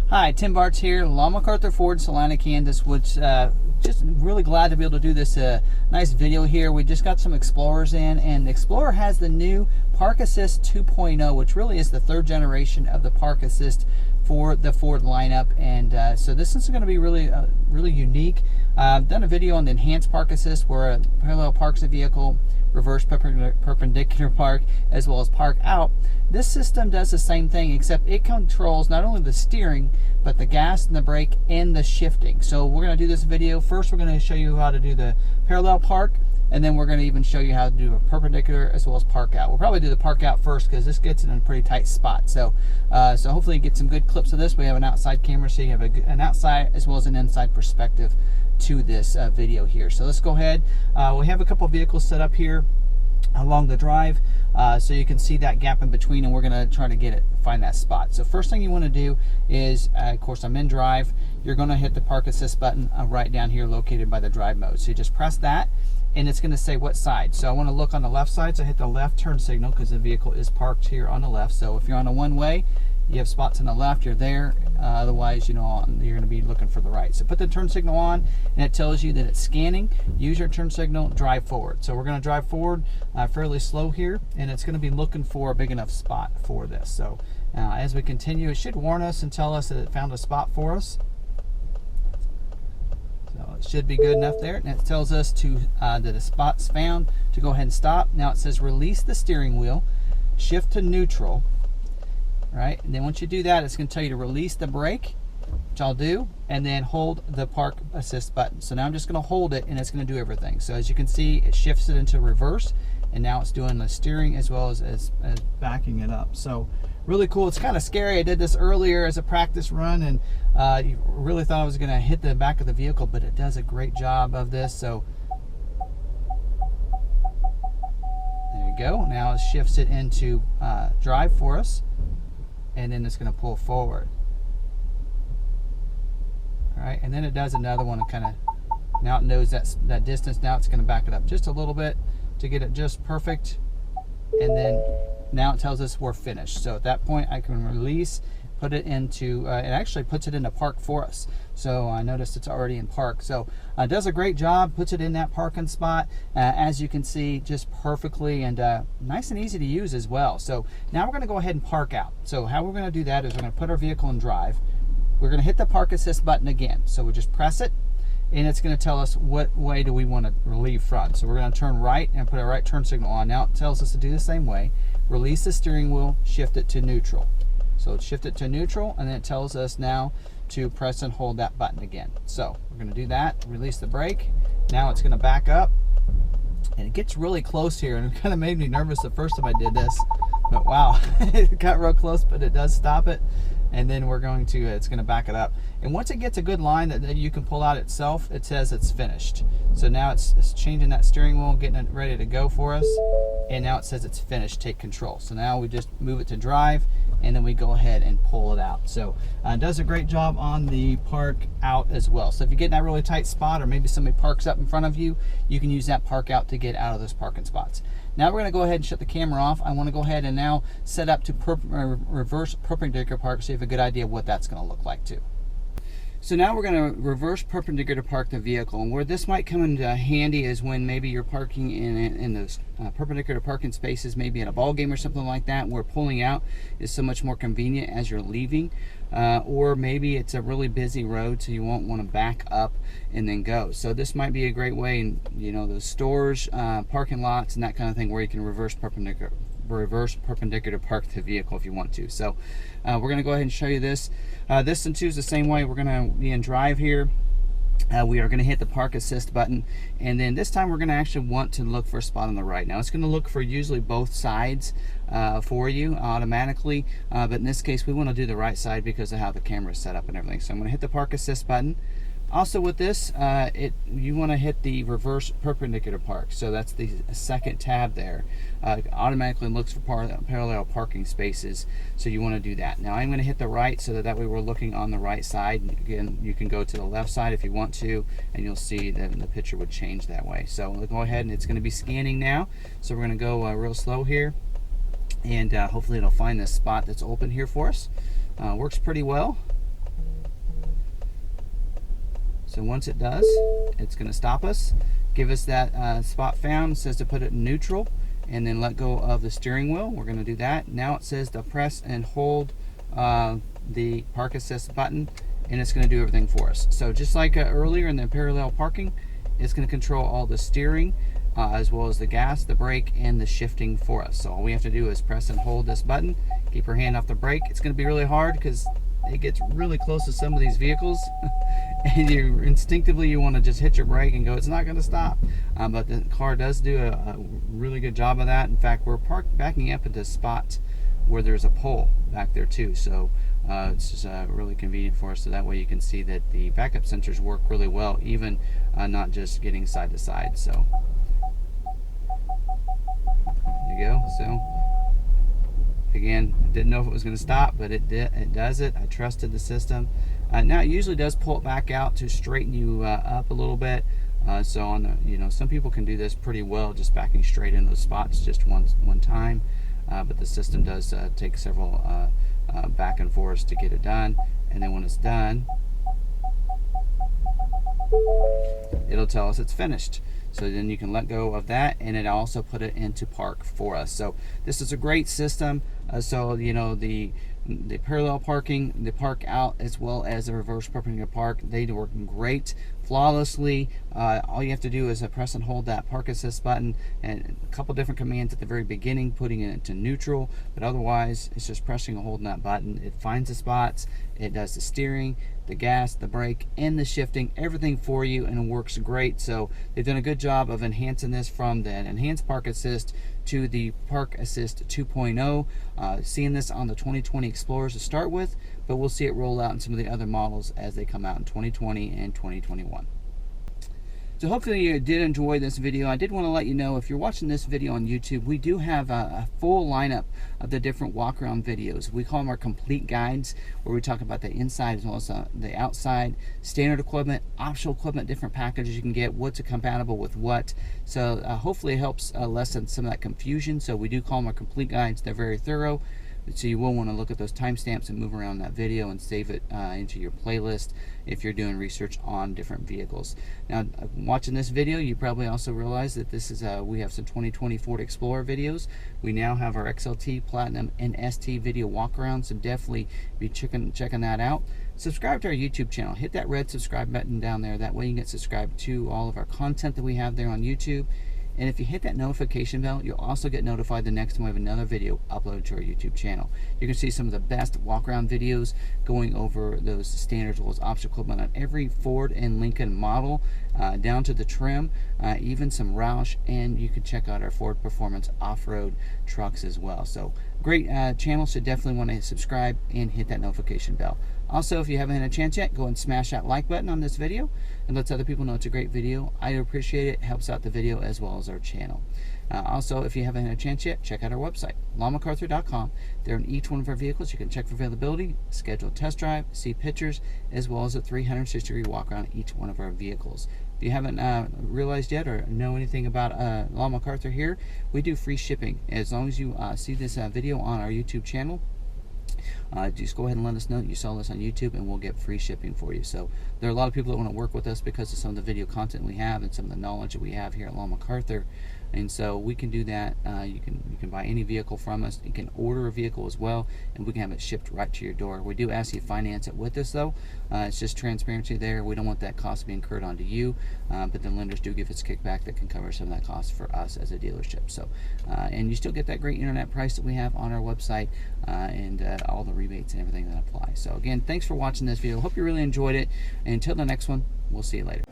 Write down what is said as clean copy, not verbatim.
Hi, Tim Bartz here, McArthur Ford, Salina, Kansas, which just really glad to be able to do this nice video here. We just got some Explorers in, and the Explorer has the new Park Assist 2.0, which really is the third generation of the Park Assist for the Ford lineup. And so this is going to be really unique. I've done a video on the enhanced Park Assist where it parallel parks a vehicle, reverse perpendicular park, as well as park out. This system does the same thing, except it controls not only the steering, but the gas and the brake and the shifting. So we're going to do this video. First, we're going to show you how to do the parallel park, and then we're going to even show you how to do a perpendicular as well as park out. We'll probably do the park out first because this gets in a pretty tight spot. So so hopefully you get some good clips of this. We have an outside camera, so you have an outside as well as an inside perspective to this video here. So let's go ahead. We have a couple vehicles set up here along the drive, so you can see that gap in between, and we're going to try to find that spot. So first thing you want to do is, of course, I'm in drive. You're going to hit the Park Assist button right down here located by the drive mode. So you just press that, and it's going to say what side. So I want to look on the left side, so I hit the left turn signal because the vehicle is parked here on the left. So if you're on a one-way, you have spots on the left, you're there. Otherwise, you're going to be looking for the right. So put the turn signal on, and it tells you that it's scanning. Use your turn signal, drive forward. So we're going to drive forward fairly slow here, and it's going to be looking for a big enough spot for this. So as we continue, it should warn us and tell us that it found a spot for us. So it should be good enough there, and it tells us that the spot's found to go ahead and stop. Now it says release the steering wheel, shift to neutral. Right, and then once you do that, it's going to tell you to release the brake, which I'll do, and then hold the Park Assist button. So now I'm just going to hold it, and it's going to do everything. So as you can see, it shifts it into reverse, and now it's doing the steering as well as backing it up. So really cool. It's kind of scary. I did this earlier as a practice run, and you really thought I was going to hit the back of the vehicle, but it does a great job of this. So there you go. Now it shifts it into drive for us, and then it's going to pull forward. All right, and then it does another one, and kind of, now it knows that distance. Now it's going to back it up just a little bit to get it just perfect, and then now it tells us we're finished. So at that point, I can release, put it into, it actually puts it into park for us. So I noticed it's already in park. So it does a great job, puts it in that parking spot, as you can see, just perfectly, and nice and easy to use as well. So now we're going to go ahead and park out. So how we're going to do that is we're going to put our vehicle in drive. We're going to hit the Park Assist button again. So we just press it, and it's going to tell us what way do we want to relieve from. So we're going to turn right and put our right turn signal on. Now it tells us to do the same way. Release the steering wheel, shift it to neutral. So shift it to neutral, and then it tells us now to press and hold that button again. So we're going to do that, release the brake. Now it's going to back up, and it gets really close here, and it kind of made me nervous the first time I did this, but wow, it got real close, but it does stop it. And then we're going to, it's going to back it up. And once it gets a good line that you can pull out itself, it says it's finished. So now it's changing that steering wheel, getting it ready to go for us. And now it says it's finished, take control. So now we just move it to drive, and then we go ahead and pull it out. So it does a great job on the park out as well. So if you get in that really tight spot, or maybe somebody parks up in front of you, you can use that park out to get out of those parking spots. Now we're going to go ahead and shut the camera off. I want to go ahead and now set up to reverse perpendicular park, so you have a good idea of what that's going to look like too. So now we're going to reverse perpendicular park the vehicle, and where this might come into handy is when maybe you're parking in those perpendicular parking spaces, maybe at a ball game or something like that, where pulling out is so much more convenient as you're leaving, or maybe it's a really busy road, so you won't want to back up and then go. So this might be a great way in those stores, parking lots, and that kind of thing, where you can reverse perpendicular park the vehicle if you want to. So we're going to go ahead and show you this. This and two is the same way. We're going to be in drive here. We are going to hit the Park Assist button, and then this time we're going to actually want to look for a spot on the right. Now it's going to look for usually both sides for you automatically, but in this case we want to do the right side because of how the camera is set up and everything. So I'm going to hit the Park Assist button. Also with this, you want to hit the reverse perpendicular park. So that's the second tab there. It automatically looks for parallel parking spaces. So you want to do that. Now I'm going to hit the right, so that way we're looking on the right side. Again, you can go to the left side if you want to, and you'll see that the picture would change that way. So we'll go ahead, and it's going to be scanning now. So we're going to go real slow here, and hopefully it'll find this spot that's open here for us. Works pretty well. So once it does, it's going to stop us, give us that spot found. It says to put it in neutral, and then let go of the steering wheel. We're going to do that. Now it says to press and hold the park assist button, and it's going to do everything for us. So just like earlier in the parallel parking, it's going to control all the steering as well as the gas, the brake, and the shifting for us. So all we have to do is press and hold this button, keep our hand off the brake. It's going to be really hard because it gets really close to some of these vehicles and you instinctively you want to just hit your brake and go, it's not going to stop. But the car does do a really good job of that. In fact, we're backing up at this spot where there's a pole back there too, so it's just really convenient for us, so that way you can see that the backup sensors work really well, even not just getting side to side. So there you go. So again, I didn't know if it was going to stop, but it did. It does it. I trusted the system. Now it usually does pull it back out to straighten you up a little bit. So on the, some people can do this pretty well, just backing straight in those spots just one time. But the system does take several back and forth to get it done, and then when it's done, it'll tell us it's finished. So then you can let go of that, and it also put it into park for us. So this is a great system. So the parallel parking, the park out, as well as the reverse perpendicular park, they work great, flawlessly. All you have to do is press and hold that park assist button, and a couple different commands at the very beginning, putting it into neutral, but otherwise it's just pressing and holding that button. It finds the spots, it does the steering, the gas, the brake, and the shifting, everything for you, and it works great. So they've done a good job of enhancing this from the enhanced park assist to the Park Assist 2.0. Seeing this on the 2020 Explorers to start with, but we'll see it roll out in some of the other models as they come out in 2020 and 2021. So hopefully you did enjoy this video. I did want to let you know, if you're watching this video on YouTube, we do have a full lineup of the different walk around videos. We call them our complete guides, where we talk about the inside as well as the outside, standard equipment, optional equipment, different packages you can get, what's compatible with what. So hopefully it helps lessen some of that confusion. So we do call them our complete guides. They're very thorough. So you will want to look at those timestamps and move around that video and save it into your playlist if you're doing research on different vehicles. Now, watching this video, you probably also realize that this is we have some 2020 Ford Explorer videos. We now have our XLT, Platinum, and ST video walkaround, so definitely be checking that out. Subscribe to our YouTube channel. Hit that red subscribe button down there. That way you can get subscribed to all of our content that we have there on YouTube. And if you hit that notification bell, you'll also get notified the next time we have another video uploaded to our YouTube channel. You can see some of the best walk-around videos going over those standards as well as optional equipment on every Ford and Lincoln model, down to the trim, even some Roush, and you can check out our Ford Performance off-road trucks as well. So great channel, so definitely want to subscribe and hit that notification bell. Also, if you haven't had a chance yet, go and smash that like button on this video and let other people know it's a great video. I appreciate it. It helps out the video as well as our channel. Also, if you haven't had a chance yet, check out our website, McArthur.com. There in each one of our vehicles, you can check for availability, schedule a test drive, see pictures, as well as a 360-degree walk around each one of our vehicles. If you haven't realized yet or know anything about McArthur here, we do free shipping. As long as you see this video on our YouTube channel, just go ahead and let us know that you saw this on YouTube, and we'll get free shipping for you. So there are a lot of people that want to work with us because of some of the video content we have and some of the knowledge that we have here at McArthur. And so we can do that. You can buy any vehicle from us. You can order a vehicle as well, and we can have it shipped right to your door. We do ask you to finance it with us, though. It's just transparency there. We don't want that cost to be incurred onto you, but the lenders do give us kickback that can cover some of that cost for us as a dealership. So, and you still get that great internet price that we have on our website, and all the rebates and everything that apply. So again, thanks for watching this video. Hope you really enjoyed it. And until the next one, we'll see you later.